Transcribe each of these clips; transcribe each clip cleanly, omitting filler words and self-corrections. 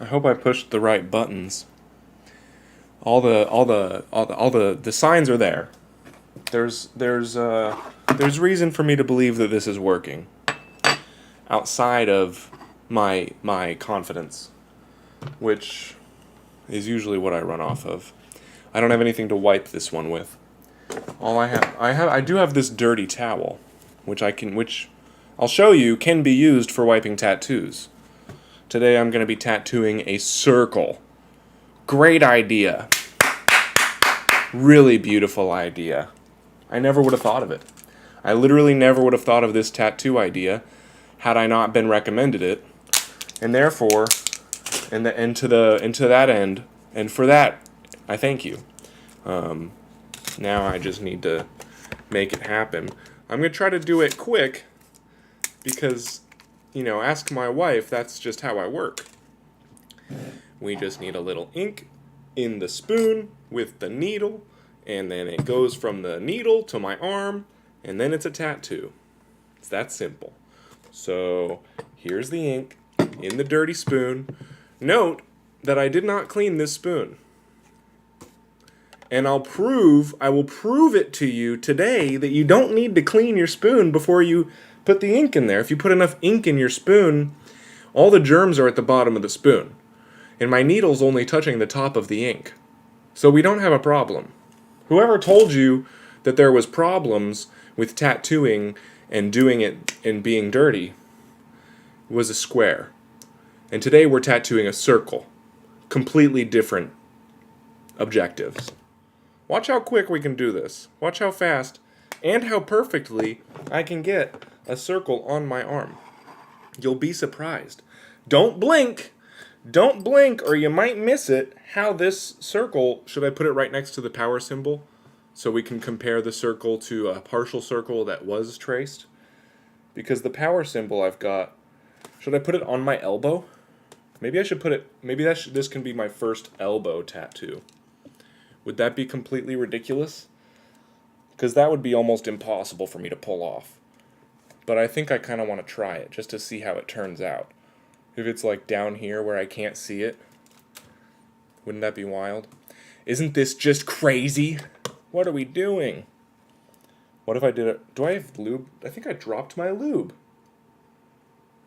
I hope I pushed the right buttons. All the signs are there. There's reason for me to believe that this is working. Outside of my confidence, which is usually what I run off of. I don't have anything to wipe this one with. All I do have this dirty towel, which I'll show you can be used for wiping tattoos. Today I'm going to be tattooing a circle. Great idea. Really beautiful idea. I never would have thought of it. I literally never would have thought of this tattoo idea had I not been recommended it. And therefore, into that end, and for that, I thank you. Now I just need to make it happen. I'm going to try to do it quick because, ask my wife, that's just how I work. We just need a little ink in the spoon with the needle, and then it goes from the needle to my arm, and then it's a tattoo. It's that simple. So here's the ink in the dirty spoon. Note that I did not clean this spoon. And I will prove it to you today that you don't need to clean your spoon before you put the ink in there. If you put enough ink in your spoon, all the germs are at the bottom of the spoon. And my needle's only touching the top of the ink. So we don't have a problem. Whoever told you that there was problems with tattooing and doing it and being dirty was a square. And today we're tattooing a circle. Completely different objectives. Watch how quick we can do this. Watch how fast and how perfectly I can get a circle on my arm. You'll be surprised. Don't blink. Don't blink or you might miss it. How this circle, should I put it right next to the power symbol so we can compare the circle to a partial circle that was traced? Because the power symbol I've got, should I put it on my elbow? Maybe I should put it, this can be my first elbow tattoo. Would that be completely ridiculous? Because that would be almost impossible for me to pull off. But I think I kind of want to try it just to see how it turns out. If it's like down here where I can't see it, wouldn't that be wild? Isn't this just crazy? What are we doing? What if I did it? Do I have lube? I think I dropped my lube.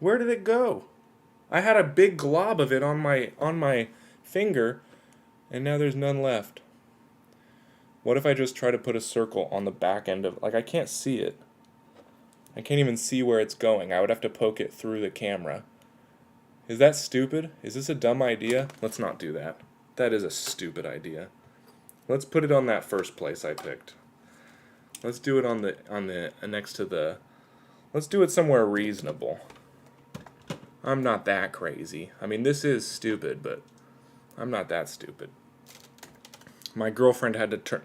Where did it go? I had a big glob of it on my finger, and now there's none left. What if I just try to put a circle on the back end of, I can't see it. I can't even see where it's going. I would have to poke it through the camera. Is that stupid? Is this a dumb idea? Let's not do that. That is a stupid idea. Let's put it on that first place I picked. Let's do it on the next to the, let's do it somewhere reasonable. I'm not that crazy. I mean, this is stupid, but I'm not that stupid. My girlfriend had to turn,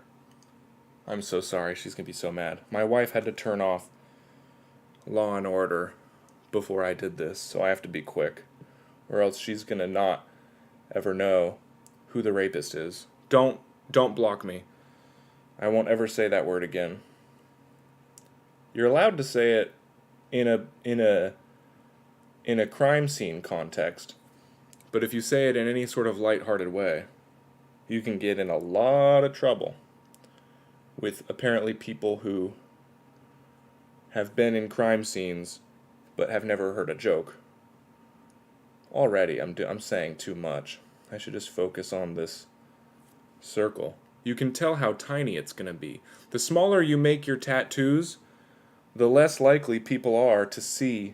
I'm so sorry, she's going to be so mad. My wife had to turn off Law and Order before I did this, so I have to be quick. Or else she's going to not ever know who the rapist is. Don't block me. I won't ever say that word again. You're allowed to say it in a crime scene context, but if you say it in any sort of lighthearted way, you can get in a lot of trouble with apparently people who have been in crime scenes but have never heard a joke. Already, I'm saying too much. I should just focus on this circle. You can tell how tiny it's going to be. The smaller you make your tattoos, the less likely people are to see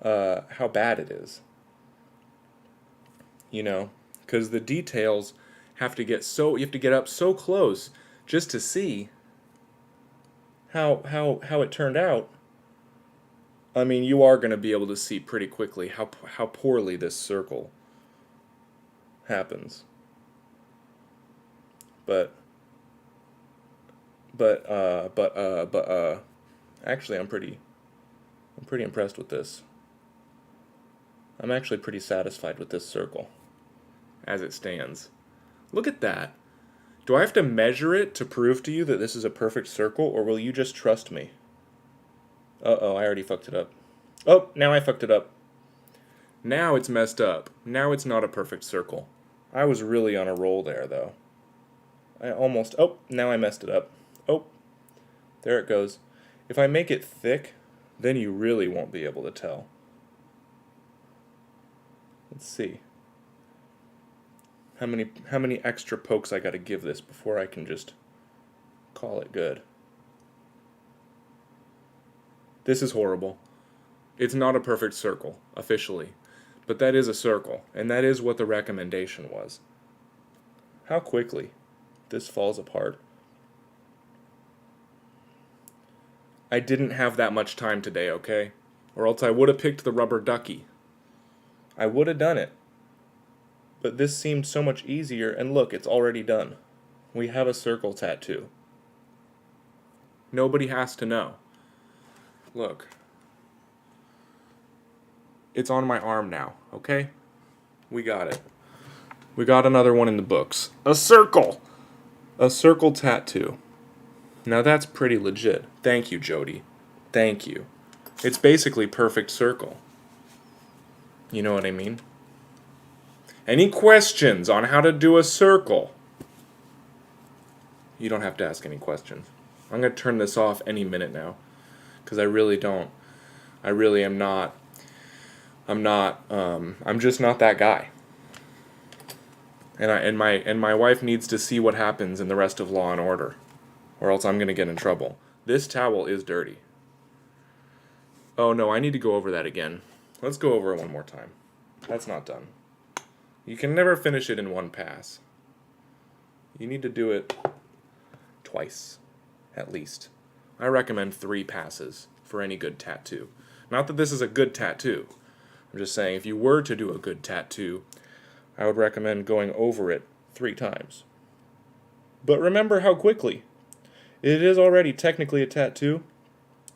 how bad it is. Because the details have to get you have to get up so close just to see how it turned out. I mean, you are going to be able to see pretty quickly how poorly this circle happens. But actually I'm pretty impressed with this. I'm actually pretty satisfied with this circle as it stands. Look at that. Do I have to measure it to prove to you that this is a perfect circle, or will you just trust me? Uh-oh, I already fucked it up. Oh, now I fucked it up. Now it's messed up. Now it's not a perfect circle. I was really on a roll there, though. Oh, now I messed it up. Oh, there it goes. If I make it thick, then you really won't be able to tell. Let's see. How many extra pokes I got to give this before I can just call it good. This is horrible. It's not a perfect circle, officially. But that is a circle, and that is what the recommendation was. How quickly this falls apart. I didn't have that much time today, okay? Or else I would have picked the rubber ducky. I would have done it. But this seemed so much easier, and look, it's already done. We have a circle tattoo. Nobody has to know. Look. It's on my arm now, okay? We got it. We got another one in the books. A circle! A circle tattoo. Now that's pretty legit. Thank you, Jody. Thank you. It's basically perfect circle. You know what I mean? Any questions on how to do a circle? You don't have to ask any questions. I'm going to turn this off any minute now. Because I really don't. I really am not. I'm just not that guy. And my wife needs to see what happens in the rest of Law and Order, or else I'm going to get in trouble. This towel is dirty. Oh no, I need to go over that again. Let's go over it one more time. That's not done. You can never finish it in one pass. You need to do it twice, at least. I recommend 3 passes for any good tattoo. Not that this is a good tattoo. I'm just saying, if you were to do a good tattoo, I would recommend going over it 3 times. But remember how quickly. It is already technically a tattoo,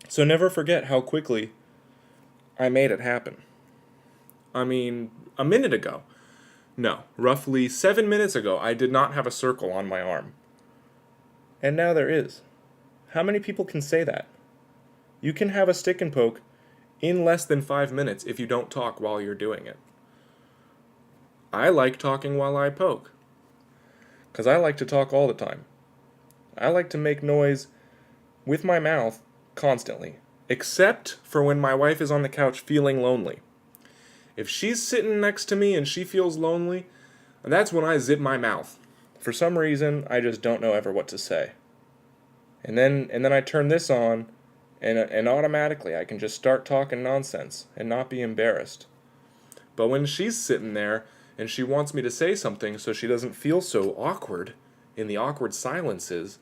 so never forget how quickly I made it happen. I mean, a minute ago. No, roughly 7 minutes ago, I did not have a circle on my arm. And now there is. How many people can say that? You can have a stick and poke in less than 5 minutes if you don't talk while you're doing it. I like talking while I poke, because I like to talk all the time. I like to make noise with my mouth constantly, except for when my wife is on the couch feeling lonely. If she's sitting next to me and she feels lonely, that's when I zip my mouth. For some reason, I just don't know ever what to say. And then I turn this on, and automatically I can just start talking nonsense and not be embarrassed. But when she's sitting there and she wants me to say something so she doesn't feel so awkward in the awkward silences,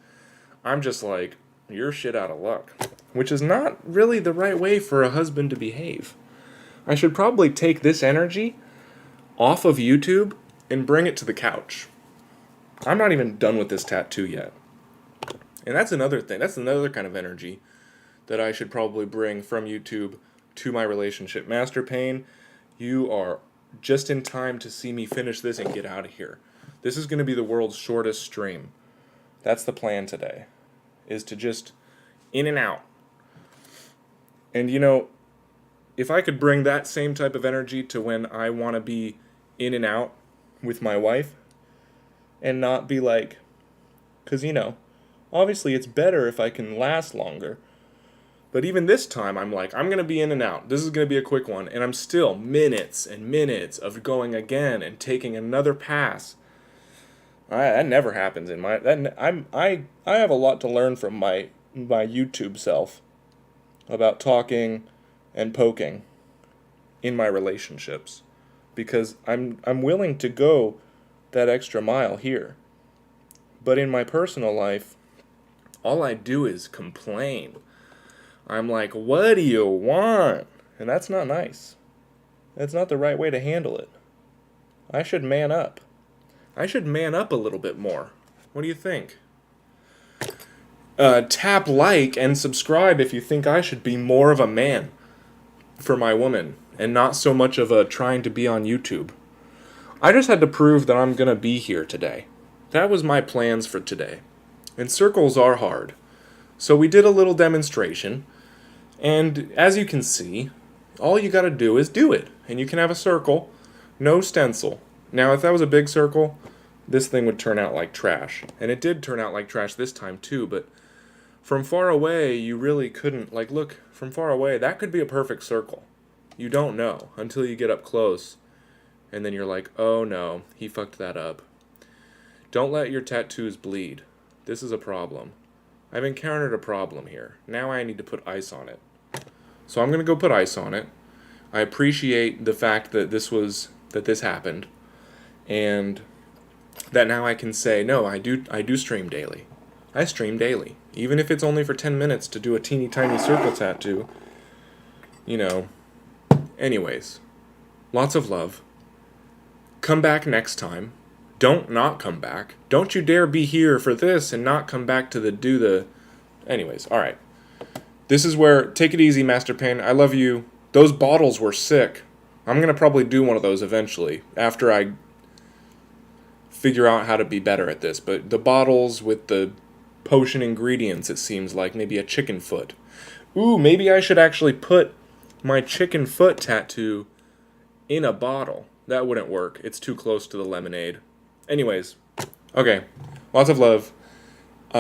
I'm just like, you're shit out of luck. Which is not really the right way for a husband to behave. I should probably take this energy off of YouTube and bring it to the couch. I'm not even done with this tattoo yet. And that's another thing. That's another kind of energy that I should probably bring from YouTube to my relationship. Master Pain, you are just in time to see me finish this and get out of here. This is going to be the world's shortest stream. That's the plan today, is to just in and out. And you know, if I could bring that same type of energy to when I want to be in and out with my wife, and not be like, because you know, obviously it's better if I can last longer. But even this time, I'm like, I'm going to be in and out. This is going to be a quick one. And I'm still minutes and minutes of going again and taking another pass. That never happens in my... I have a lot to learn from my YouTube self about talking and poking in my relationships. Because I'm willing to go that extra mile here. But in my personal life, all I do is complain. I'm like, what do you want? And that's not nice. That's not the right way to handle it. I should man up. I should man up a little bit more. What do you think? Tap like and subscribe if you think I should be more of a man for my woman and not so much of a trying to be on YouTube. I just had to prove that I'm going to be here today. That was my plans for today. And circles are hard. So we did a little demonstration. And as you can see, all you got to do is do it. And you can have a circle, no stencil. Now, if that was a big circle, this thing would turn out like trash. And it did turn out like trash this time too, but from far away, you really couldn't, like, look, from far away, that could be a perfect circle. You don't know until you get up close, and then you're like, oh no, he fucked that up. Don't let your tattoos bleed. This is a problem. I've encountered a problem here. Now I need to put ice on it. So I'm going to go put ice on it. I appreciate the fact that this happened, and that now I can say, no, I do stream daily. I stream daily. Even if it's only for 10 minutes to do a teeny tiny circle tattoo. You know. Anyways. Lots of love. Come back next time. Don't not come back. Don't you dare be here for this and not come back to do the... Anyways, alright. This is where... Take it easy, Master Pain. I love you. Those bottles were sick. I'm going to probably do one of those eventually. After I figure out how to be better at this. But the bottles with the potion ingredients, it seems like. Maybe a chicken foot. Ooh, maybe I should actually put my chicken foot tattoo in a bottle. That wouldn't work. It's too close to the lemonade. Anyways. Okay. Lots of love.